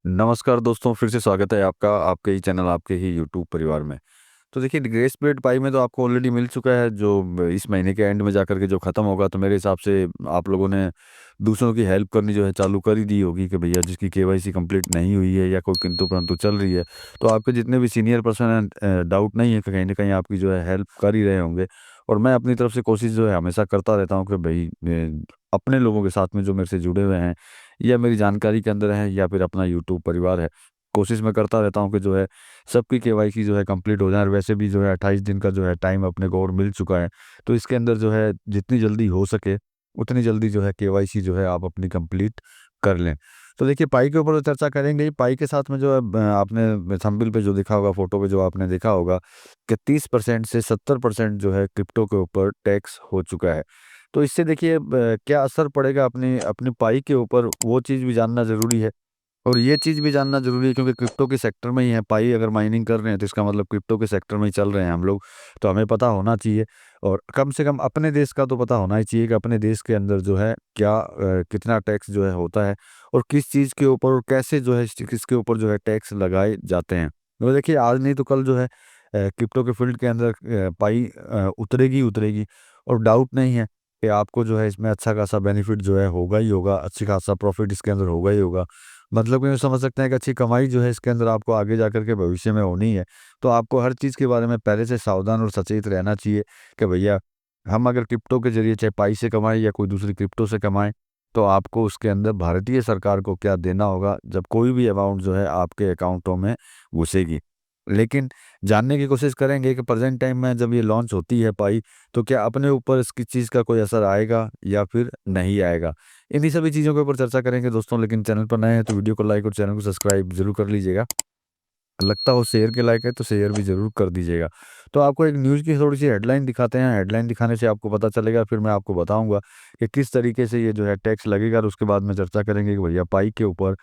नमस्कार दोस्तों, फिर से स्वागत है आपका आपके ही चैनल, आपके ही यूट्यूब परिवार में। तो देखिए, ग्रेस पीरियड पाई में तो आपको ऑलरेडी मिल चुका है, जो इस महीने के एंड में जाकर के जो ख़त्म होगा, तो मेरे हिसाब से आप लोगों ने दूसरों की हेल्प करनी जो है चालू कर ही दी होगी कि भैया जिसकी केवाईसी कंप्लीट नहीं हुई है या कोई किंतु-परंतु चल रही है, तो आपके जितने भी सीनियर पर्सन हैं, डाउट नहीं है कि कहीं न कहीं आपकी जो है हेल्प कर ही रहे होंगे। और मैं अपनी तरफ से कोशिश जो है हमेशा करता रहता हूँ कि भई अपने लोगों के साथ में जो मेरे से जुड़े हुए हैं या मेरी जानकारी के अंदर हैं या फिर अपना यूट्यूब परिवार है, कोशिश मैं करता रहता हूँ कि जो है सबकी केवाईसी जो है कंप्लीट हो जाए। और वैसे भी जो है 28 दिन का जो है टाइम अपने को और मिल चुका है। तो इसके अंदर जो है जितनी जल्दी हो सके, उतनी जल्दी जो है केवाईसी जो है आप अपनी कंप्लीट कर लें। तो देखिए, पाई के ऊपर तो चर्चा करेंगे ही। पाई के साथ में जो है आपने थंबनेल पे जो देखा होगा, फ़ोटो पे जो आपने देखा होगा कि 30% से 70% जो है क्रिप्टो के ऊपर टैक्स हो चुका है। तो इससे देखिए क्या असर पड़ेगा अपनी अपनी पाई के ऊपर, वो चीज़ भी जानना ज़रूरी है। और ये चीज़ भी जानना ज़रूरी है क्योंकि क्रिप्टो के सेक्टर में ही है, पाई अगर माइनिंग कर रहे हैं तो इसका मतलब क्रिप्टो के सेक्टर में ही चल रहे हैं हम लोग। तो हमें पता होना चाहिए और कम से कम अपने देश का तो पता होना ही चाहिए कि अपने देश के अंदर जो है क्या कितना टैक्स जो है होता है और किस चीज़ के ऊपर और कैसे जो है किसके ऊपर जो है टैक्स लगाए जाते हैं। तो देखिए, आज नहीं तो कल जो है क्रिप्टो के फील्ड के अंदर पाई उतरेगी ही उतरेगी। और डाउट नहीं है कि आपको जो है इसमें अच्छा खासा बेनिफिट जो है होगा ही होगा, अच्छी खासा प्रॉफ़िट इसके अंदर होगा ही होगा। मतलब कि ये समझ सकते हैं कि अच्छी कमाई जो है इसके अंदर आपको आगे जाकर के भविष्य में होनी है। तो आपको हर चीज़ के बारे में पहले से सावधान और सचेत रहना चाहिए कि भैया हम अगर क्रिप्टो के ज़रिए चाहे पाई से कमाएँ या कोई दूसरी क्रिप्टो से कमाएँ, तो आपको उसके अंदर भारतीय सरकार को क्या देना होगा जब कोई भी अमाउंट जो है आपके अकाउंटों में घुसेगी। लेकिन जानने की कोशिश करेंगे कि प्रेज़ेंट टाइम में जब ये लॉन्च होती है पाई, तो क्या अपने ऊपर इसकी चीज़ का कोई असर आएगा या फिर नहीं आएगा? इन्हीं सभी चीज़ों के ऊपर चर्चा करेंगे दोस्तों, लेकिन चैनल पर नए हैं तो वीडियो को लाइक और चैनल को सब्सक्राइब ज़रूर कर लीजिएगा। लगता हो शेयर के लायक है तो शेयर भी ज़रूर कर दीजिएगा। तो आपको एक न्यूज़ की थोड़ी-सी हेडलाइन दिखाते हैं, हेडलाइन दिखाने से आपको पता चलेगा, फिर मैं आपको बताऊँगा कि किस तरीके से ये जो है टैक्स लगेगा और उसके बाद में चर्चा करेंगे कि भैया पाई के ऊपर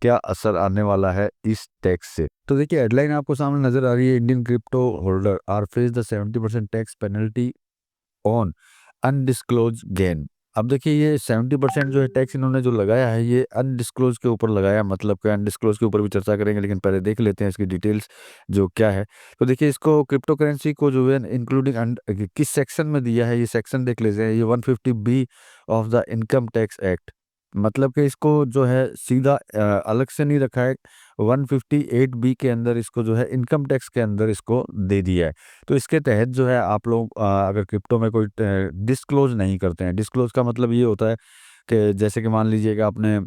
क्या असर आने वाला है इस टैक्स से। तो देखिए, हेडलाइन आपको सामने नज़र आ रही है, Indian crypto holder are face the 70% tax penalty on undisclosed gain. अब देखिए, ये 70% जो है टैक्स इन्होंने जो लगाया है ये अनडिस्क्लोज़ के ऊपर लगाया, मतलब कि अनडिस्क्लोज़ के ऊपर भी चर्चा करेंगे, लेकिन पहले देख लेते हैं इसकी डिटेल्स जो क्या है। तो देखिए, इसको क्रिप्टो करेंसी को जो है इंक्लूडिंग किस सेक्शन में दिया है ये सेक्शन देख लेते हैं। ये 150 B of the income tax act, मतलब कि इसको जो है सीधा अलग से नहीं रखा है, 158 बी के अंदर इसको जो है इनकम टैक्स के अंदर इसको दे दिया है। तो इसके तहत जो है आप लोग अगर क्रिप्टो में कोई डिस्क्लोज़ नहीं करते हैं, डिस्क्लोज़ का मतलब ये होता है कि जैसे कि मान लीजिएगा आपने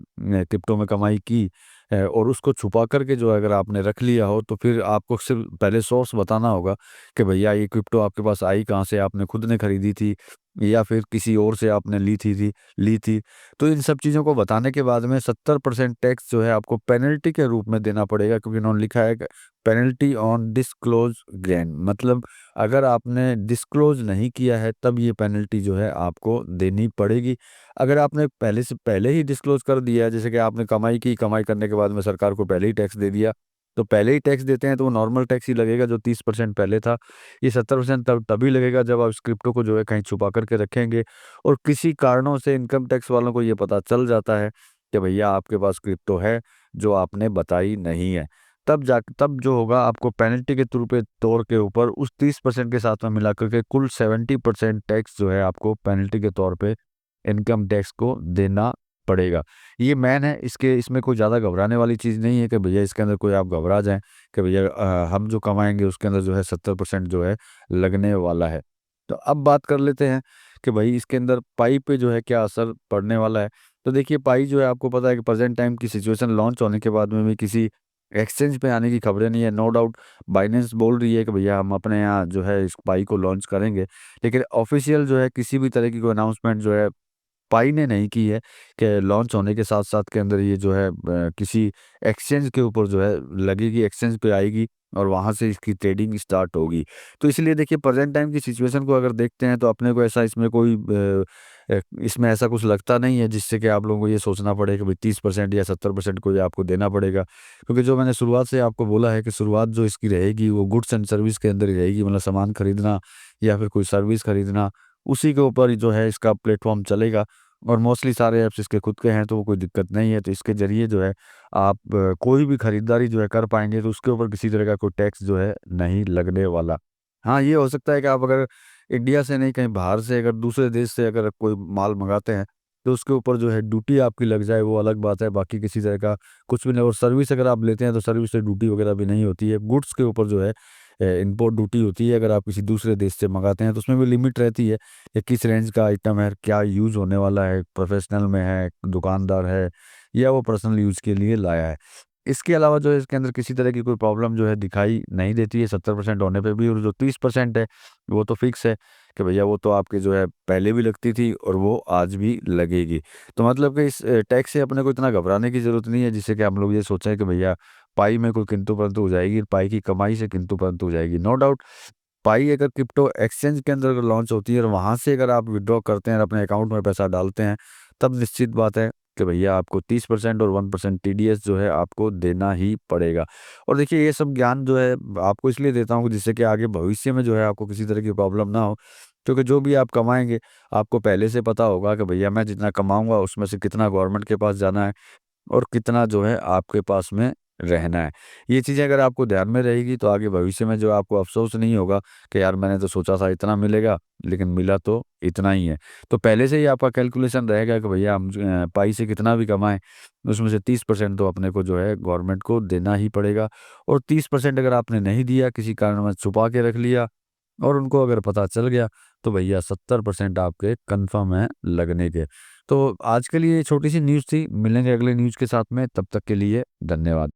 क्रिप्टो में कमाई की और उसको छुपा कर के जो है अगर आपने रख लिया हो, तो फिर आपको सिर्फ़ पहले सोर्स बताना होगा कि भैया ये क्रिप्टो आपके पास आई कहाँ से, आपने खुद ने खरीदी थी या फिर किसी और से आपने ली थी। तो इन सब चीज़ों को बताने के बाद में 70% टैक्स जो है आपको पेनल्टी के रूप में देना पड़ेगा, क्योंकि इन्होंने लिखा है कि पेनल्टी ऑन डिस्क्लोज़ गेन, मतलब अगर आपने डिस्क्लोज़ नहीं किया है तब ये पेनल्टी जो है आपको देनी पड़ेगी। अगर आपने पहले से पहले ही डिस्क्लोज़ कर दिया है, जैसे कि आपने कमाई की, कमाई करने के बाद में सरकार को पहले ही टैक्स दे दिया, तो पहले ही टैक्स देते हैं तो वो नॉर्मल टैक्स ही लगेगा जो 30% पहले था। ये 70% तब तभी लगेगा जब आप इस क्रिप्टो को जो है कहीं छुपा कर के रखेंगे और किसी कारणों से इनकम टैक्स वालों को ये पता चल जाता है कि भैया आपके पास क्रिप्टो है जो आपने बताई नहीं है। तब जो होगा आपको पेनल्टी के तौर के ऊपर उस 30% के साथ में मिलाकर के कुल 70% टैक्स जो है आपको पेनल्टी के तौर पे इनकम टैक्स को देना पड़ेगा। ये मेन है, इसके इसमें कोई ज़्यादा घबराने वाली चीज़ नहीं है कि भैया इसके अंदर कोई आप घबरा जाएँ कि भैया हम जो कमाएँगे उसके अंदर जो है 70% जो है लगने वाला है। तो अब बात कर लेते हैं कि भई इसके अंदर पाई पे जो है क्या असर पड़ने वाला है। तो देखिए, पाई जो है आपको पता है कि प्रेज़ेंट टाइम की सिचुएशन लॉन्च होने के बाद में भी किसी एक्सचेंज पे आने की खबरें नहीं है। नो डाउट बाइनेंस बोल रही है कि भैया हम अपने यहाँ जो है इस पाई को लॉन्च करेंगे। लेकिन ऑफ़िशियल जो है किसी भी तरह की कोई अनाउंसमेंट जो है पाई ने नहीं की है कि लॉन्च होने के साथ-साथ के अंदर ये जो है किसी एक्सचेंज के ऊपर जो है लगेगी, एक्सचेंज पे आएगी और वहाँ से इसकी ट्रेडिंग स्टार्ट होगी। तो इसलिए देखिए, प्रेज़ेंट टाइम की सिचुएशन को अगर देखते हैं तो अपने को ऐसा इसमें कोई इसमें ऐसा कुछ लगता नहीं है जिससे कि आप लोगों को ये सोचना पड़े कि भई 30% या 70% को ये आपको देना पड़ेगा। क्योंकि जो मैंने शुरुआत से आपको बोला है कि शुरुआत जो इसकी रहेगी वो गुड्स एंड सर्विस के अंदर ही रहेगी, मतलब सामान खरीदना या फिर कोई सर्विस खरीदना, उसी के ऊपर ही जो है इसका प्लेटफ़ॉर्म चलेगा। और मोस्टली सारे ऐप्स इसके खुद के हैं, तो वो कोई दिक्कत नहीं है। तो इसके ज़रिए जो है आप कोई भी खरीदारी जो है कर पाएँगे, तो उसके ऊपर किसी तरह का कोई टैक्स जो है नहीं लगने वाला। हाँ, ये हो सकता है कि आप अगर इंडिया से नहीं, कहीं बाहर से अगर दूसरे देश से अगर कोई माल मँगाते हैं, तो उसके ऊपर जो है ड्यूटी आपकी लग जाए, वो अलग बात है। बाकी किसी तरह का कुछ भी नहीं, और सर्विस अगर आप लेते हैं तो सर्विस से ड्यूटी वगैरह भी नहीं होती है। गुड्स के ऊपर जो है इम्पोर्ट ड्यूटी होती है, अगर आप किसी दूसरे देश से मँगाते हैं, तो उसमें भी लिमिट रहती है कि किस रेंज का आइटम है, क्या यूज़ होने वाला है, प्रोफ़ेशनल में है, दुकानदार है या वो पर्सनल यूज़ के लिए लाया है। इसके अलावा जो है इसके अंदर किसी तरह की कोई प्रॉब्लम जो है दिखाई नहीं देती है 70% होने पे भी, और जो 30% है, वो तो फ़िक्स है कि भैया वो तो आपके जो है पहले भी लगती थी और वो आज भी लगेगी। तो मतलब कि इस टैक्स से अपने को इतना घबराने की ज़रूरत नहीं है, जिससे कि हम लोग ये सोचें कि भैया पाई में कोई किंतु-परंतु हो जाएगी, पाई की कमाई से किंतु-परंतु हो जाएगी। नो डाउट पाई अगर क्रिप्टो एक्सचेंज के अंदर अगर लॉन्च होती है और वहाँ से अगर आप विथड्रॉ करते हैं और अपने अकाउंट में पैसा डालते हैं, तब निश्चित बात है कि भैया आपको 30% और 1% टीडीएस जो है आपको देना ही पड़ेगा। और देखिए ये सब ज्ञान जो है आपको इसलिए देता हूँ कि जिससे कि आगे भविष्य में जो है आपको किसी तरह की प्रॉब्लम ना हो। क्योंकि जो भी आप कमाएँगे, आपको पहले से पता होगा कि भैया मैं जितना कमाऊँगा उसमें से कितना गवर्नमेंट के पास जाना है और कितना जो है आपके पास में रहना है। ये चीज़ें अगर आपको ध्यान में रहेगी, तो आगे भविष्य में जो आपको अफ़सोस नहीं होगा कि यार मैंने तो सोचा था इतना मिलेगा, लेकिन मिला तो इतना ही है। तो पहले से ही आपका कैलकुलेशन रहेगा कि भैया हम पाई से कितना भी कमाएँ, उसमें से 30% तो अपने को जो है गवर्नमेंट को देना ही पड़ेगा। और 30% अगर आपने नहीं दिया, किसी कारणवश छुपा के रख लिया और उनको अगर पता चल गया, तो भैया 70% आपके कन्फर्म हैं लगने के। तो आज के लिए छोटी-सी न्यूज़ थी, मिलेंगे अगले न्यूज़ के साथ में, तब तक के लिए धन्यवाद।